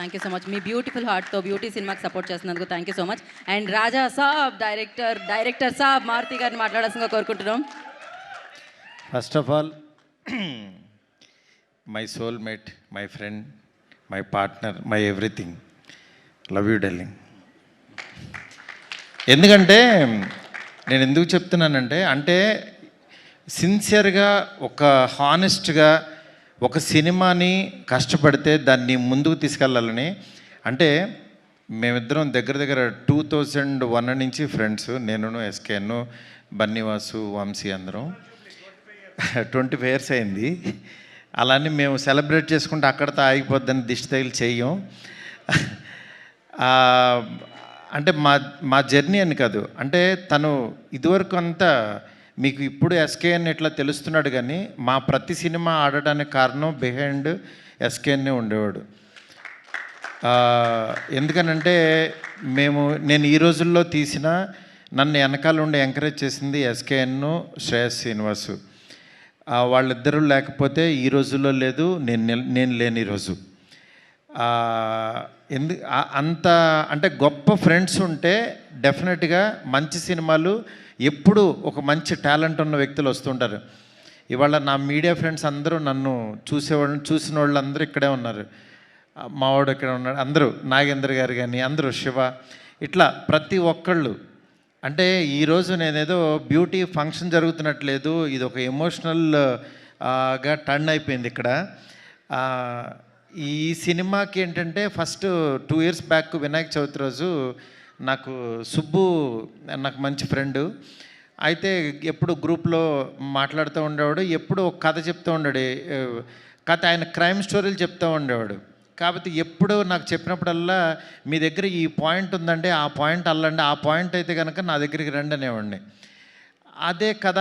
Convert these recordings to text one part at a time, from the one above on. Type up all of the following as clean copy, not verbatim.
Thank you so much. మీ beautiful హార్ట్తో beauty సినిమాకి సపోర్ట్ చేస్తున్నందుకు thank you so much. And Raja Saab director సాబ్ మారుతి గారిని మాట్లాడాల్సిందిగా కోరుకుంటున్నాం. First of all my soulmate, my friend, my partner, my everything, love you darling. ఎందుకంటే నేను ఎందుకు చెప్తున్నానంటే, అంటే సిన్సియర్గా ఒక హానెస్ట్గా ఒక సినిమాని కష్టపడితే దాన్ని ముందుకు తీసుకెళ్ళాలని. అంటే మేమిద్దరం దగ్గర దగ్గర 2001 నుంచి ఫ్రెండ్స్, నేను ఎస్కేఎన్, బన్నీవాసు, వంశీ అందరం 25 years అయింది. అలానే మేము సెలబ్రేట్ చేసుకుంటే అక్కడితో ఆగిపోద్దని దిష్టి తగిలి చెయ్యం. అంటే మా జర్నీ అని కాదు, అంటే తను ఇదివరకు అంతా మీకు ఇప్పుడు ఎస్కేఎన్ ఇట్లా తెలుస్తున్నాడు, కానీ మా ప్రతి సినిమా ఆడడానికి కారణం బిహైండ్ ఎస్కేఎన్నే ఉండేవాడు. ఎందుకనంటే నేను ఈ రోజుల్లో తీసిన నన్ను వెనకాల ఉండి ఎంకరేజ్ చేసింది ఎస్కేఎన్, శ్రేయస్ శ్రీనివాసు. వాళ్ళిద్దరూ లేకపోతే ఈ రోజుల్లో లేదు, నేను లేని ఈరోజు. అంత అంటే గొప్ప ఫ్రెండ్స్ ఉంటే డెఫినెట్గా మంచి సినిమాలు ఎప్పుడు ఒక మంచి టాలెంట్ ఉన్న వ్యక్తులు వస్తుంటారు. ఇవాళ నా మీడియా ఫ్రెండ్స్ అందరూ నన్ను చూసిన వాళ్ళు అందరూ ఇక్కడే ఉన్నారు. మావాడు ఇక్కడ ఉన్నాడు, అందరూ నాగేంద్ర గారు కానీ అందరూ, శివ, ఇట్లా ప్రతి ఒక్కళ్ళు. అంటే ఈరోజు నేనేదో బ్యూటీ ఫంక్షన్ జరుగుతున్నట్లేదు, ఇది ఒక ఎమోషనల్గా టర్న్ అయిపోయింది ఇక్కడ. ఈ సినిమాకి ఏంటంటే first 2 years back Vinayaka Chavithi రోజు నాకు సుబ్బు, నాకు మంచి ఫ్రెండు, అయితే ఎప్పుడు గ్రూప్లో మాట్లాడుతూ ఉండేవాడు, ఎప్పుడు ఒక కథ చెప్తూ ఉండాడు. కథ ఆయన క్రైమ్ స్టోరీలు చెప్తూ ఉండేవాడు. కాబట్టి ఎప్పుడు నాకు చెప్పినప్పుడల్లా మీ దగ్గర ఈ పాయింట్ ఉందంటే ఆ పాయింట్ అల్లండి, ఆ పాయింట్ అయితే కనుక నా దగ్గరికి రండి అనేవాడిని. అదే కథ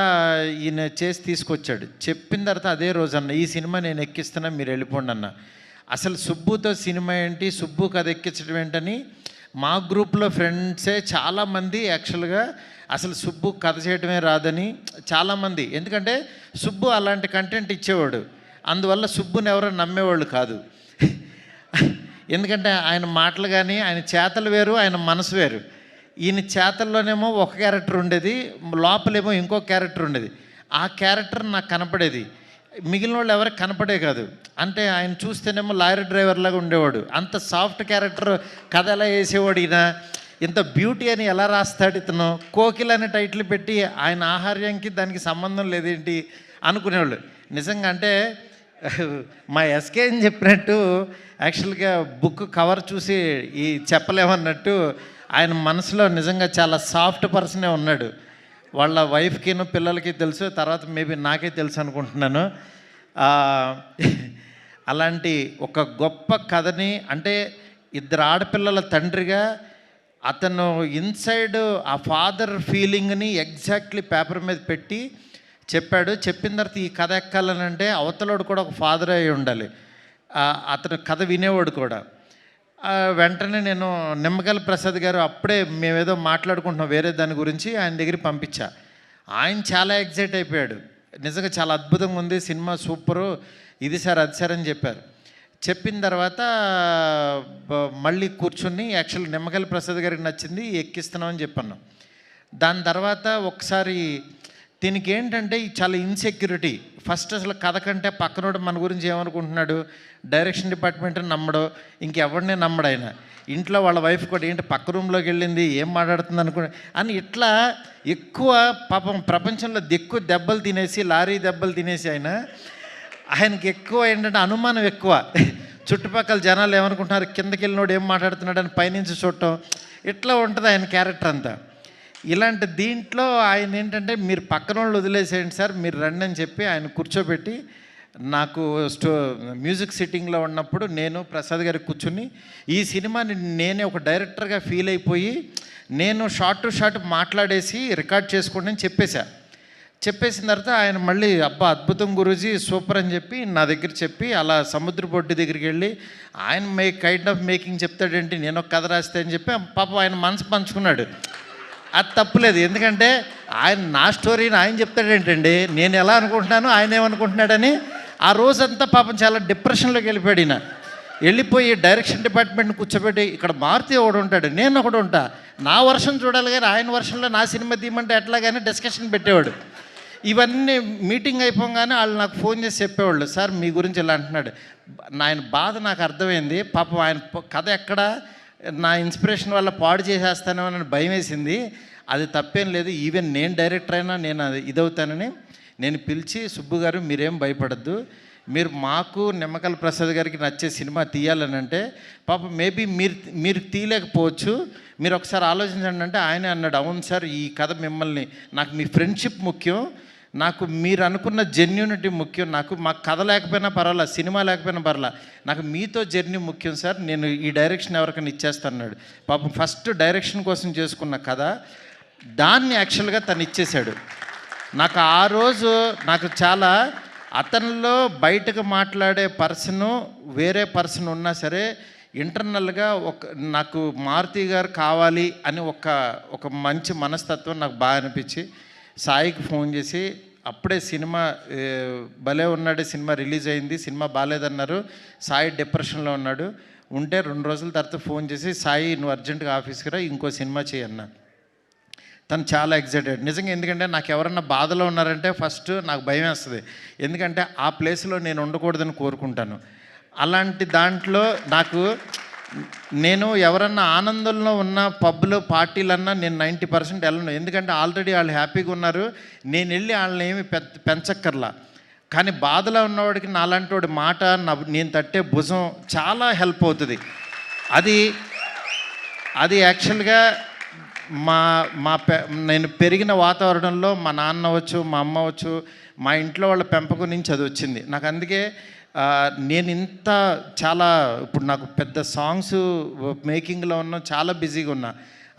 ఈయన చేసి తీసుకొచ్చాడు. చెప్పిన తర్వాత అదే రోజు అన్న, ఈ సినిమా నేను ఎక్కిస్తున్నా, మీరు వెళ్ళిపోండి అన్న. అసలు సుబ్బుతో సినిమా ఏంటి, సుబ్బు కథ ఎక్కించడం ఏంటని మా గ్రూప్లో ఫ్రెండ్సే చాలామంది యాక్చువల్గా అసలు సుబ్బు కథ చేయడమే రాదని చాలామంది, ఎందుకంటే సుబ్బు అలాంటి కంటెంట్ ఇచ్చేవాడు, అందువల్ల సుబ్బుని ఎవరో నమ్మేవాళ్ళు కాదు. ఎందుకంటే ఆయన మాటలు కానీ ఆయన చేతలు వేరు, ఆయన మనసు వేరు. ఈయన చేతల్లోనేమో ఒక క్యారెక్టర్ ఉండేది, లోపలేమో ఇంకో క్యారెక్టర్ ఉండేది. ఆ క్యారెక్టర్ నాకు కనపడేది, మిగిలిన వాళ్ళు ఎవరికి కనపడే కాదు. అంటే ఆయన చూస్తేనేమో లారీ డ్రైవర్ లాగా ఉండేవాడు, అంత సాఫ్ట్ క్యారెక్టర్. కథ ఎలా వేసేవాడు ఈయన, ఇంత బ్యూటీ అని ఎలా రాస్తాడు ఇతను, కోకిల్ అనే టైటిల్ పెట్టి ఆయన ఆహార్యానికి దానికి సంబంధం లేదేంటి అనుకునేవాళ్ళు. నిజంగా అంటే మా ఎస్కే అని చెప్పినట్టు యాక్చువల్గా బుక్ కవర్ చూసి ఈ చెప్పలేమన్నట్టు ఆయన మనసులో నిజంగా చాలా సాఫ్ట్ పర్సనే ఉన్నాడు. వాళ్ళ వైఫ్కిను పిల్లలకి తెలుసు, తర్వాత మేబీ నాకే తెలుసు అనుకుంటున్నాను. అలాంటి ఒక గొప్ప కథని, అంటే ఇద్దరు ఆడపిల్లల తండ్రిగా అతను ఇన్సైడ్ ఆ ఫాదర్ ఫీలింగ్ని ఎగ్జాక్ట్లీ పేపర్ మీద పెట్టి చెప్పాడు. చెప్పిన తర్వాత ఈ కథ ఎక్కాలనంటే అవతలోడు కూడా ఒక ఫాదర్ అయి ఉండాలి, అతను కథ వినేవాడు కూడా. వెంటనే నేను నిమ్మగల ప్రసాద్ గారు, అప్పుడే మేమేదో మాట్లాడుకుంటున్నాం వేరే దాని గురించి, ఆయన దగ్గరికి పంపించా. ఆయన చాలా ఎగ్జైట్ అయిపోయాడు, నిజంగా చాలా అద్భుతంగా ఉంది సినిమా, సూపరు, ఇది సార్ అది సార్ అని చెప్పారు. చెప్పిన తర్వాత మళ్ళీ కూర్చుని యాక్చువల్ నిమ్మగల ప్రసాద్ గారికి నచ్చింది, ఎక్కిస్తున్నామని చెప్పాను. దాని తర్వాత ఒకసారి దీనికి ఏంటంటే చాలా ఇన్సెక్యూరిటీ. ఫస్ట్ అసలు కథ కంటే పక్కనోడు మన గురించి ఏమనుకుంటున్నాడు, డైరెక్షన్ డిపార్ట్మెంట్ నమ్మడు, ఇంకెవరినే నమ్మడు ఆయన. ఇంట్లో వాళ్ళ వైఫ్ కూడా ఏంటి పక్క రూమ్లోకి వెళ్ళింది, ఏం మాట్లాడుతుంది అని ఇట్లా ఎక్కువ పాపం ప్రపంచంలో ఎక్కువ దెబ్బలు తినేసి, లారీ దెబ్బలు తినేసి ఆయనకి ఎక్కువ ఏంటంటే అనుమానం ఎక్కువ. చుట్టుపక్కల జనాలు ఏమనుకుంటున్నారు, కిందకి వెళ్ళినోడు ఏం మాట్లాడుతున్నాడు అని పైనుంచి చూడటం, ఇట్లా ఉంటుంది ఆయన క్యారెక్టర్ అంతా. ఇలాంటి దీంట్లో ఆయన ఏంటంటే మీరు పక్కన వాళ్ళు వదిలేసేయండి సార్, మీరు రండి అని చెప్పి ఆయన కూర్చోబెట్టి, నాకు మ్యూజిక్ సిట్టింగ్లో ఉన్నప్పుడు నేను ప్రసాద్ గారికి కూర్చుని ఈ సినిమాని నేనే ఒక డైరెక్టర్గా ఫీల్ అయిపోయి నేను షార్ట్ టు షార్ట్ మాట్లాడేసి రికార్డ్ చేసుకోండి అని చెప్పేసిన తర్వాత ఆయన మళ్ళీ అబ్బా అద్భుతం గురూజీ సూపర్ అని చెప్పి నా దగ్గర చెప్పి, అలా సముద్ర బొడ్డు దగ్గరికి వెళ్ళి ఆయన కైండ్ ఆఫ్ మేకింగ్ చెప్తాడేంటి, నేను ఒక కథ రాస్తే అని చెప్పి పాపం ఆయన మనసు పంచుకున్నాడు. అది తప్పులేదు, ఎందుకంటే ఆయన నా స్టోరీని ఆయన చెప్తాడేంటండి, నేను ఎలా అనుకుంటున్నాను ఆయన ఏమనుకుంటున్నాడని. ఆ రోజంతా పాపం చాలా డిప్రెషన్లోకి వెళ్ళిపోయాడు ఈయన. వెళ్ళిపోయి డైరెక్షన్ డిపార్ట్మెంట్ని కూర్చోబెట్టి ఇక్కడ మారుతి ఒకడు ఉంటాడు, నేను ఒకడు ఉంటా, నా వర్షం చూడాలి కానీ ఆయన వర్షంలో నా సినిమా తీయమంటే ఎట్లాగానే డిస్కషన్ పెట్టేవాడు. ఇవన్నీ మీటింగ్ అయిపోగానే వాళ్ళు నాకు ఫోన్ చేసి చెప్పేవాళ్ళు, సార్ మీ గురించి ఇలా అంటున్నాడు. ఆయన బాధ నాకు అర్థమైంది. పాపం ఆయన కథ ఎక్కడ నా ఇన్స్పిరేషన్ వల్ల పాడు చేసేస్తానో అని భయం వేసింది. అది తప్పేం లేదు, ఈవెన్ నేను డైరెక్టర్ అయినా నేను అది ఇదవుతానని నేను పిలిచి, సుబ్బు గారు మీరేం భయపడద్దు, మీరు మాకు నిమ్మకల్ ప్రసాద్ గారికి నచ్చే సినిమా తీయాలని అంటే, పాపం మేబీ మీరు తీయలేకపోవచ్చు, మీరు ఒకసారి ఆలోచించండి అంటే ఆయనే అన్నాడు, అవును సార్ ఈ కథ మిమ్మల్ని, నాకు మీ ఫ్రెండ్షిప్ ముఖ్యం, నాకు మీరు అనుకున్న జెన్యూనిటీ ముఖ్యం, నాకు మాకు కథ లేకపోయినా పర్వాలా, సినిమా లేకపోయినా పర్వాలా, నాకు మీతో జర్నీ ముఖ్యం సార్, నేను ఈ డైరెక్షన్ ఎవరికైనా ఇచ్చేస్తాన్నాడు. పాపం ఫస్ట్ డైరెక్షన్ కోసం చేసుకున్న కథ దాన్ని యాక్చువల్గా తను ఇచ్చేశాడు. నాకు ఆ రోజు నాకు చాలా, అతనిలో బయటకు మాట్లాడే పర్సను వేరే పర్సన్ ఉన్నా సరే ఇంటర్నల్గా నాకు మారుతి గారు కావాలి అని ఒక మంచి మనస్తత్వం నాకు బాగా అనిపించి సాయికి ఫోన్ చేసి, అప్పుడే సినిమా భలే ఉన్నాడు సినిమా రిలీజ్ అయింది, సినిమా బాగాలేదన్నారు, సాయి డిప్రెషన్లో ఉన్నాడు, ఉంటే 2 రోజుల తర్వాత ఫోన్ చేసి, సాయి నువ్వు అర్జెంటుగా ఆఫీస్కి రా, ఇంకో సినిమా చేయన్నా. తను చాలా ఎగ్జైటెడ్ నిజంగా, ఎందుకంటే నాకు ఎవరన్నా బాధలో ఉన్నారంటే ఫస్ట్ నాకు భయం వేస్తుంది, ఎందుకంటే ఆ ప్లేస్లో నేను ఉండకూడదని కోరుకుంటాను. అలాంటి దాంట్లో నేను ఎవరన్నా ఆనందంలో ఉన్న పబ్లు పార్టీలన్నా నేను 90% వెళ్ళను, ఎందుకంటే ఆల్రెడీ వాళ్ళు హ్యాపీగా ఉన్నారు, నేను వెళ్ళి వాళ్ళని ఏమి పెంచక్కర్లా. కానీ బాధలో ఉన్నవాడికి నాలాంటి వాడి మాట, నేను తట్టే భుజం చాలా హెల్ప్ అవుతుంది. అది యాక్చువల్గా నేను పెరిగిన వాతావరణంలో మా నాన్న అవ్వచ్చు, మా అమ్మ అవ్వచ్చు, మా ఇంట్లో వాళ్ళ పెంపకం నుంచి అది వచ్చింది నాకు. అందుకే నేను చాలా ఇప్పుడు నాకు పెద్ద సాంగ్స్ మేకింగ్లో ఉన్నా, చాలా బిజీగా ఉన్నా.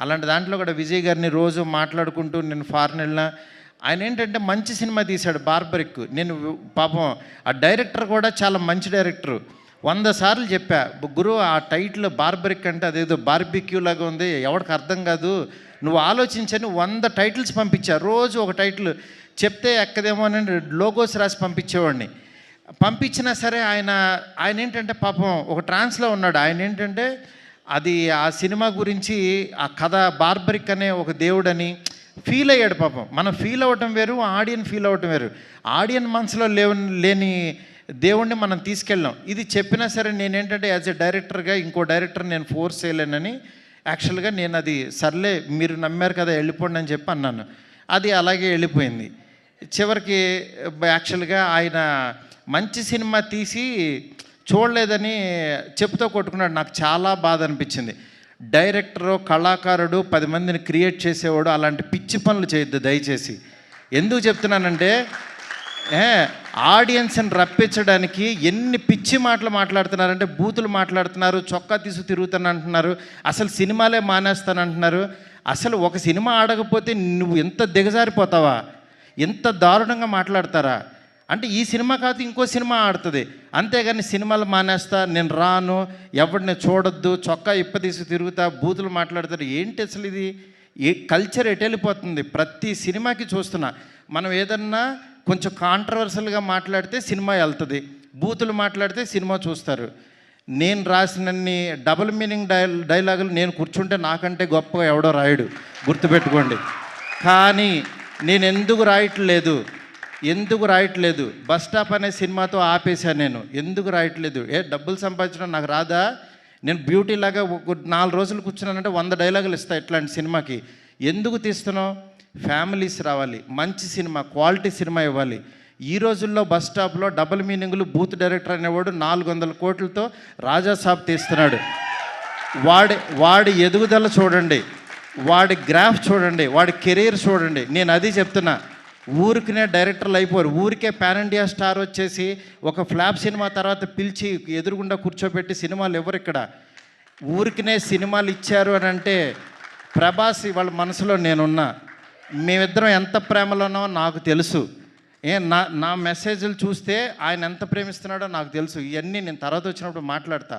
అలాంటి దాంట్లో కూడా విజయ్ గారిని రోజు మాట్లాడుకుంటూ నేను ఫారెన్ వెళ్ళినా, ఆయన ఏంటంటే మంచి సినిమా తీశాడు బార్బరిక్. నేను పాపం ఆ డైరెక్టర్ కూడా చాలా మంచి డైరెక్టరు. 100 సార్లు చెప్పా, గురు ఆ టైటిల్ బార్బరిక్ అంటే అదేదో బార్బిక్యూ లాగా ఉంది, ఎవరికి అర్థం కాదు, నువ్వు ఆలోచించని 100 టైటిల్స్ పంపించా. రోజు ఒక టైటిల్ చెప్తే ఎక్కదేమో అని లోగోస్ రాసి పంపించేవాడిని. పంపించినా సరే ఆయన ఏంటంటే పాపం ఒక ట్రాన్స్లో ఉన్నాడు. ఆయన ఏంటంటే అది ఆ సినిమా గురించి ఆ కథ బార్బరిక్ అనే ఒక దేవుడని ఫీల్ అయ్యాడు. పాపం మనం ఫీల్ అవ్వటం వేరు, ఆడియన్ ఫీల్ అవ్వటం వేరు. ఆడియన్ మనసులో లేని దేవుణ్ణి మనం తీసుకెళ్ళాం. ఇది చెప్పినా సరే నేనేంటంటే యాజ్ ఎ డైరెక్టర్గా ఇంకో డైరెక్టర్ నేను ఫోర్స్ చేయలేనని యాక్చువల్గా నేను అది సర్లే మీరు నమ్మారు కదా వెళ్ళిపోండి అని చెప్పి అన్నాను. అది అలాగే వెళ్ళిపోయింది. చివరికి యాక్చువల్గా ఆయన మంచి సినిమా తీసి చూడలేదని చెప్పుతో కొట్టుకున్నాడు. నాకు చాలా బాధ అనిపించింది. డైరెక్టరు, కళాకారుడు 10 మందిని క్రియేట్ చేసేవాడు అలాంటి పిచ్చి పనులు చేయొద్దు దయచేసి. ఎందుకు చెప్తున్నానంటే ఆడియన్స్ని రప్పించడానికి ఎన్ని పిచ్చి మాటలు మాట్లాడుతున్నారంటే, బూతులు మాట్లాడుతున్నారు, చొక్కా తీసు తిరుగుతాను అంటున్నారు, అసలు సినిమాలే మానేస్తానంటున్నారు. అసలు ఒక సినిమా ఆడకపోతే నువ్వు ఎంత దిగజారిపోతావా, ఎంత దారుణంగా మాట్లాడతారా అంటే, ఈ సినిమా కాదు ఇంకో సినిమా ఆడుతుంది, అంతేగాని సినిమాలు మానేస్తా, నేను రాను, ఎవరిని చూడొద్దు, చొక్కా ఇప్పదీసి తిరుగుతా, బూతులు మాట్లాడతారు. ఏంటి అసలు ఇది? ఏ కల్చర్ ఎటు వెళ్ళిపోతుంది? ప్రతి సినిమాకి చూస్తున్నా, మనం ఏదన్నా కొంచెం కాంట్రవర్సల్గా మాట్లాడితే సినిమా వెళ్తుంది, బూతులు మాట్లాడితే సినిమా చూస్తారు. నేను రాసినన్ని డబుల్ మీనింగ్ డైలాగులు నేను కూర్చుంటే నాకంటే గొప్పగా ఎవడో రాయడు, గుర్తుపెట్టుకోండి. కానీ నేను ఎందుకు రాయట్లేదు? బస్ స్టాప్ అనే సినిమాతో ఆపేశాను నేను. ఎందుకు రాయట్లేదు? డబ్బులు సంపాదించడం నాకు రాదా? నేను బ్యూటీ లాగా 4 రోజులు కూర్చున్నానంటే 100 డైలాగులు ఇస్తాను ఇట్లాంటి సినిమాకి. ఎందుకు తీస్తున్నావు? ఫ్యామిలీస్ రావాలి, మంచి సినిమా, క్వాలిటీ సినిమా ఇవ్వాలి. ఈ రోజుల్లో బస్ స్టాప్లో డబుల్ మీనింగ్లు, బూత్ డైరెక్టర్ అనేవాడు 400 కోట్లతో రాజాసాబ్ తీస్తున్నాడు. వాడి ఎదుగుదల చూడండి, వాడి గ్రాఫ్ చూడండి, వాడి కెరీర్ చూడండి. నేను అది చెప్తున్నా, ఊరికినే డైరెక్టర్లు అయిపోరు. ఊరికే పాన్ ఇండియా స్టార్ వచ్చేసి ఒక ఫ్లాప్ సినిమా తర్వాత పిలిచి ఎదురుగుండా కూర్చోబెట్టి సినిమాలు ఎవరు ఇక్కడ? ఊరికినే సినిమాలు ఇచ్చారు అని అంటే, ప్రభాస్ వాళ్ళ మనసులో నేనున్నా, మేమిద్దరం ఎంత ప్రేమలోనో నాకు తెలుసు. నా మెసేజ్లు చూస్తే ఆయన ఎంత ప్రేమిస్తున్నాడో నాకు తెలుసు. ఇవన్నీ నేను తర్వాత వచ్చినప్పుడు మాట్లాడతా.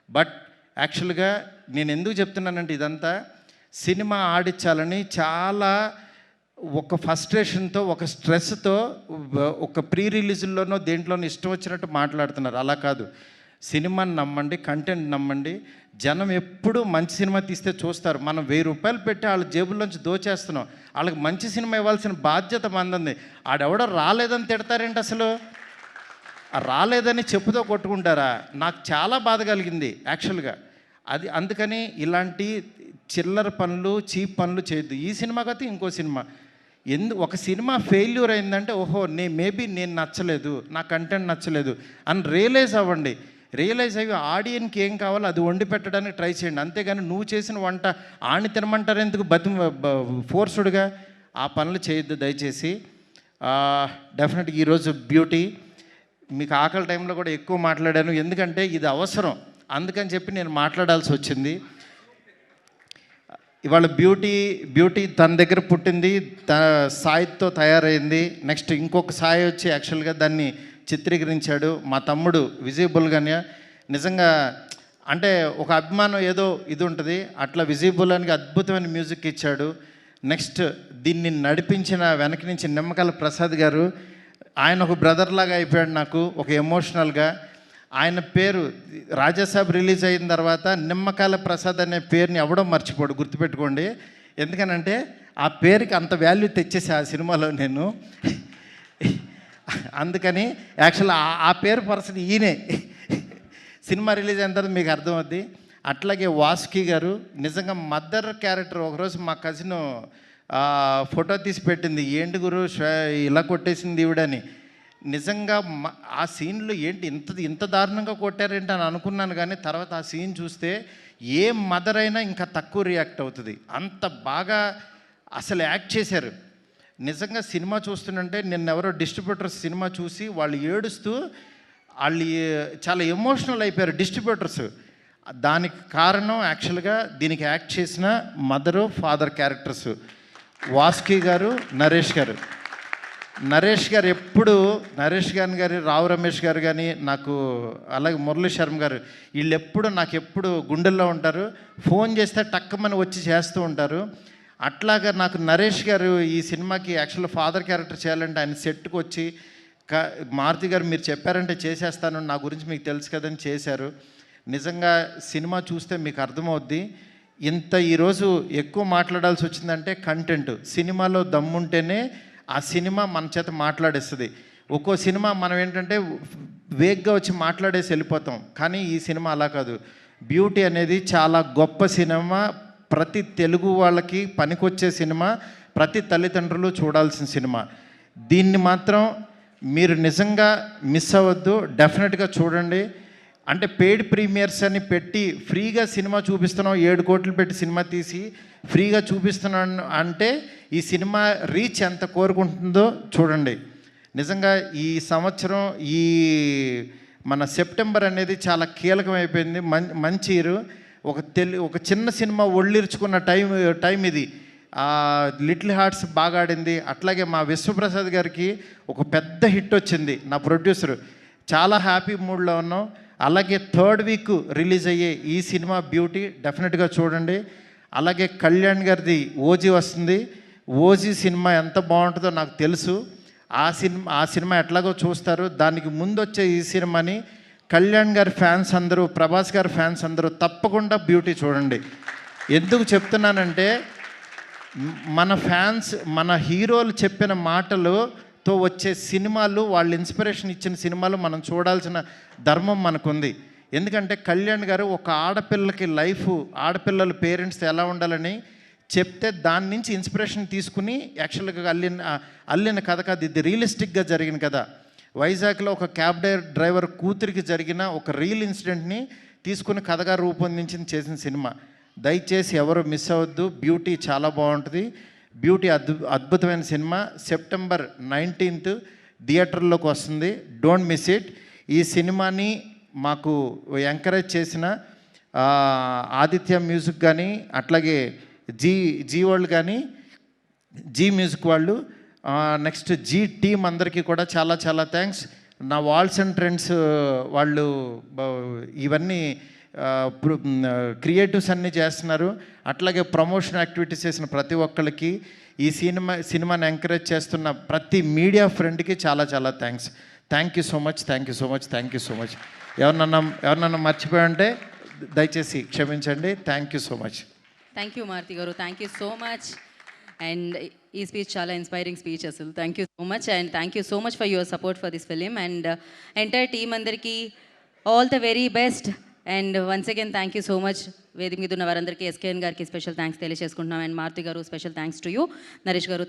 బట్ యాక్చువల్గా నేను ఎందుకు చెప్తున్నానంటే, ఇదంతా సినిమా ఆడించాలని చాలా ఒక ఫ్రస్ట్రేషన్తో, ఒక స్ట్రెస్తో, ఒక ప్రీ రిలీజుల్లోనో దేంట్లోనో ఇష్టం వచ్చినట్టు మాట్లాడుతున్నారు. అలా కాదు, సినిమాని నమ్మండి, కంటెంట్ నమ్మండి. జనం ఎప్పుడూ మంచి సినిమా తీస్తే చూస్తారు. మనం 1000 రూపాయలు పెట్టి వాళ్ళ జేబుల్లోంచి దోచేస్తున్నాం. వాళ్ళకి మంచి సినిమా ఇవ్వాల్సిన బాధ్యత మందంది. ఆడెవడో రాలేదని తిడతారేంటి అసలు? రాలేదని చెప్పుతో కొట్టుకుంటారా? నాకు చాలా బాధ కలిగింది యాక్చువల్గా. అది అందుకని ఇలాంటి చిల్లర పనులు, చీప్ పనులు చేయొద్దు. ఈ సినిమా కాకపోతే ఇంకో సినిమా. ఒక సినిమా ఫెయిల్యూర్ అయిందంటే ఓహో మేబీ నేను నచ్చలేదు, నా కంటెంట్ నచ్చలేదు అని రియలైజ్ అవ్వండి. రియలైజ్ అయ్యి ఆడియన్కి ఏం కావాలో అది వండి పెట్టడానికి ట్రై చేయండి. అంతేగాని నువ్వు చేసిన వంట ఆని తినమంటారు ఎందుకు? ఫోర్స్డ్గా ఆ పనులు చేయొద్దు దయచేసి. డెఫినెట్గా ఈరోజు బ్యూటీ మీకు ఆకలి టైంలో కూడా ఎక్కువ మాట్లాడాను, ఎందుకంటే ఇది అవసరం. అందుకని చెప్పి నేను మాట్లాడాల్సి వచ్చింది. ఇవాళ బ్యూటీ తన దగ్గర పుట్టింది, సాయితో తయారైంది. నెక్స్ట్ ఇంకొక సాయి వచ్చి యాక్చువల్గా దాన్ని చిత్రీకరించాడు మా తమ్ముడు విజయబుల్గానే. నిజంగా అంటే ఒక అభిమానం ఏదో ఇది ఉంటుంది, అట్లా విజయబుల్గానికి అద్భుతమైన మ్యూజిక్ ఇచ్చాడు. నెక్స్ట్ దీన్ని నడిపించిన వెనక నుంచి నిమ్మకాయల ప్రసాద్ గారు, ఆయన ఒక బ్రదర్ లాగా అయిపోయాడు నాకు, ఒక ఎమోషనల్గా. ఆయన పేరు రాజాసాబ్ రిలీజ్ అయిన తర్వాత నిమ్మకాయల ప్రసాద్ అనే పేరుని ఎవడో మర్చిపోడు, గుర్తుపెట్టుకోండి. ఎందుకనంటే ఆ పేరుకి అంత వాల్యూ తెచ్చేసి ఆ సినిమాలో నేను. అందుకని యాక్చువల్ ఆ పేరు పర్సన్ ఈయనే. సినిమా రిలీజ్ అయిన తర్వాత మీకు అర్థమవుద్ది. అట్లాగే వాసుకి గారు నిజంగా మదర్ క్యారెక్టర్. ఒకరోజు మా కజిన్ ఫోటో తీసి పెట్టింది, ఏంటి గురు ఇలా కొట్టేసింది ఈవిడని. నిజంగా ఆ సీన్లో ఏంటి ఇంత దారుణంగా కొట్టారేంటి అని అనుకున్నాను. కానీ తర్వాత ఆ సీన్ చూస్తే ఏ మదర్ అయినా ఇంకా తక్కువ రియాక్ట్ అవుతుంది, అంత బాగా అసలు యాక్ట్ చేశారు. నిజంగా సినిమా చూస్తుంటే నిన్నెవరో డిస్ట్రిబ్యూటర్స్ సినిమా చూసి వాళ్ళు ఏడుస్తూ వాళ్ళు చాలా ఎమోషనల్ అయిపోయారు డిస్ట్రిబ్యూటర్స్. దానికి కారణం యాక్చువల్గా దీనికి యాక్ట్ చేసిన మదరు, ఫాదర్ క్యారెక్టర్స్ వాసుకి గారు, నరేష్ గారు. నరేష్ గారు రావు రమేష్ గారు కానీ నాకు, అలాగే మురళీ శర్మ గారు, వీళ్ళు నాకు ఎప్పుడు గుండెల్లో ఉంటారు. ఫోన్ చేస్తే టక్కమని వచ్చి చేస్తూ ఉంటారు. అట్లాగా నాకు నరేష్ గారు ఈ సినిమాకి యాక్చువల్ ఫాదర్ క్యారెక్టర్ చేయాలంటే ఆయన సెట్కి వచ్చి మారుతి గారు మీరు చెప్పారంటే చేసేస్తాను, నా గురించి మీకు తెలుసు కదని చేశారు. నిజంగా సినిమా చూస్తే మీకు అర్థమవుద్ది. ఈరోజు ఎక్కువ మాట్లాడాల్సి వచ్చిందంటే కంటెంట్. సినిమాలో దమ్ముంటేనే ఆ సినిమా మన చేత మాట్లాడేస్తుంది. ఒక్కో సినిమా మనం ఏంటంటే వేగ్గా వచ్చి మాట్లాడేసి వెళ్ళిపోతాం, కానీ ఈ సినిమా అలా కాదు. బ్యూటీ అనేది చాలా గొప్ప సినిమా, ప్రతి తెలుగు వాళ్ళకి పనికొచ్చే సినిమా, ప్రతి తల్లిదండ్రులు చూడాల్సిన సినిమా. దీన్ని మాత్రం మీరు నిజంగా మిస్ అవ్వద్దు, డెఫినెట్గా చూడండి. అంటే పెయిడ్ ప్రీమియర్స్ అని పెట్టి ఫ్రీగా సినిమా చూపిస్తున్నాం, 7 కోట్లు పెట్టి సినిమా తీసి ఫ్రీగా చూపిస్తున్నాను అంటే ఈ సినిమా రీచ్ ఎంత కోరుకుంటుందో చూడండి. నిజంగా ఈ సంవత్సరం మన సెప్టెంబర్ అనేది చాలా కీలకమైపోయింది, మంచి ఇయర్. ఒక చిన్న సినిమా ఒళ్ళిర్చుకున్న టైం ఇది. లిటిల్ హార్ట్స్ బాగా ఆడింది. అట్లాగే మా విశ్వప్రసాద్ గారికి ఒక పెద్ద హిట్ వచ్చింది, నా ప్రొడ్యూసరు. చాలా హ్యాపీ మూడ్లో ఉన్నాం. అలాగే 3rd వీక్ రిలీజ్ అయ్యే ఈ సినిమా బ్యూటీ డెఫినెట్గా చూడండి. అలాగే కళ్యాణ్ గారిది ఓజీ వస్తుంది. ఓజీ సినిమా ఎంత బాగుంటుందో నాకు తెలుసు. ఆ సినిమా ఎట్లాగో చూస్తారు. దానికి ముందు వచ్చే ఈ సినిమాని కళ్యాణ్ గారి ఫ్యాన్స్ అందరూ, ప్రభాస్ గారి ఫ్యాన్స్ అందరూ తప్పకుండా బ్యూటీ చూడండి. ఎందుకు చెప్తున్నానంటే మన ఫ్యాన్స్, మన హీరోలు చెప్పిన మాటలతో వచ్చే సినిమాలు, వాళ్ళు ఇన్స్పిరేషన్ ఇచ్చిన సినిమాలు మనం చూడాల్సిన ధర్మం మనకుంది. ఎందుకంటే కళ్యాణ్ గారు ఒక ఆడపిల్లకి ఆడపిల్లల పేరెంట్స్ ఎలా ఉండాలని చెప్తే దాని నుంచి ఇన్స్పిరేషన్ తీసుకుని యాక్చువల్గా అల్లిన కథ కాదు, ఇది రియలిస్టిక్గా జరిగిన కథ. వైజాగ్లో ఒక క్యాబ్ డ్రైవర్ కూతురికి జరిగిన ఒక రియల్ ఇన్సిడెంట్ని తీసుకుని కథగా రూపొందించి చేసిన సినిమా. దయచేసి ఎవరు మిస్ అవ్వద్దు, బ్యూటీ చాలా బాగుంటుంది. బ్యూటీ అద్భుతమైన సినిమా. సెప్టెంబర్ 19th థియేటర్లోకి వస్తుంది, డోంట్ మిస్ ఇట్. ఈ సినిమాని మాకు ఎంకరేజ్ చేసిన ఆదిత్య మ్యూజిక్ కానీ, అట్లాగే జీ వరల్డ్ కానీ, జీ మ్యూజిక్ వాళ్ళు, నెక్స్ట్ జీ టీమ్ అందరికీ కూడా చాలా చాలా థ్యాంక్స్. నా వాల్స్ అండ్ ట్రెండ్స్ వాళ్ళు ఇవన్నీ క్రియేటివ్స్ అన్నీ చేస్తున్నారు. అట్లాగే ప్రమోషన్ యాక్టివిటీస్ చేసిన ప్రతి ఒక్కరికి, ఈ సినిమాని ఎంకరేజ్ చేస్తున్న ప్రతి మీడియా ఫ్రెండ్కి చాలా చాలా thanks. Thank you so much, thank you so much, thank you so much. ఎవరినన్నా మర్చిపోయి ఉంటే దయచేసి క్షమించండి. Thank you so much. Thank you Maruthi గారు, thank you so much. And ఈ స్పీచ్ చాలా ఇన్స్పైరింగ్ స్పీచ్ అసలు. Thank you so much and thank you so much for your support for this film. And entire team అందరికీ all the very best. And once again thank you so much. వేదిక మీద ఉన్న వారందరికీ SKN గారికి special thanks తెలియజేసుకుంటున్నాం. And Maruti గారు special thanks to you. Naresh గారు